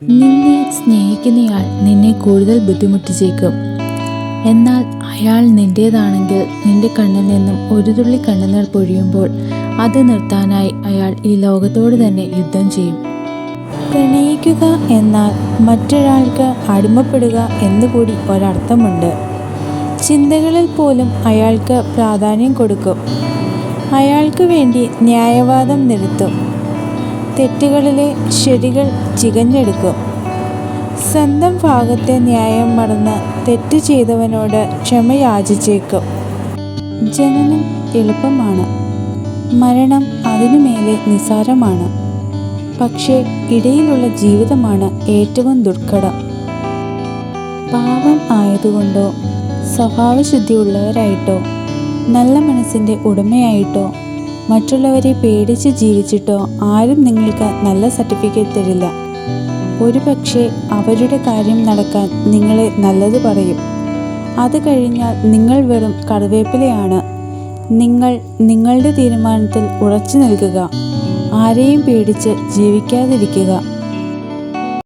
നിന്നെ സ്നേഹിക്കുന്നയാൾ നിന്നെ കൂടുതൽ ബുദ്ധിമുട്ടിച്ചേക്കും. എന്നാൽ അയാൾ നിന്റേതാണെങ്കിൽ നിന്റെ കണ്ണിൽ നിന്നും ഒരു തുള്ളി കണ്ണുനീർ പൊഴിയുമ്പോൾ അത് നിർത്താനായി അയാൾ ഈ ലോകത്തോട് തന്നെ യുദ്ധം ചെയ്യും. പ്രണയിക്കുക എന്നാൽ മറ്റൊരാൾക്ക് അടിമപ്പെടുക എന്നുകൂടി ഒരർത്ഥമുണ്ട്. ചിന്തകളിൽ പോലും അയാൾക്ക് പ്രാധാന്യം കൊടുക്കും. അയാൾക്ക് വേണ്ടി ന്യായവാദം നിരത്തും. തെറ്റുകളിലെ ശരികൾ ചികഞ്ഞെടുക്കും. സ്വന്തം ഭാഗത്തെ ന്യായം മറന്ന് തെറ്റ് ചെയ്തവനോട് ക്ഷമ യാചിച്ചേക്കും. ജനനം എളുപ്പമാണ്, മരണം അതിനുമേലെ നിസ്സാരമാണ്. പക്ഷേ ഇടയിലുള്ള ജീവിതമാണ് ഏറ്റവും ദുർഘടം. പാവം ആയതുകൊണ്ടോ സ്വഭാവശുദ്ധിയുള്ളവരായിട്ടോ നല്ല മനസ്സിൻ്റെ ഉടമയായിട്ടോ മറ്റുള്ളവരെ പേടിച്ച് ജീവിച്ചിട്ടോ ആരും നിങ്ങൾക്ക് നല്ല സർട്ടിഫിക്കറ്റ് തരില്ല. ഒരുപക്ഷെ അവരുടെ കാര്യം നടക്കാൻ നിങ്ങളെ നല്ലത് പറയും. അത് കഴിഞ്ഞാൽ നിങ്ങൾ വെറും കറിവേപ്പിലയാണ്. നിങ്ങൾ നിങ്ങളുടെ തീരുമാനത്തിൽ ഉറച്ചു നിൽക്കുക. ആരെയും പേടിച്ച് ജീവിക്കാതിരിക്കുക.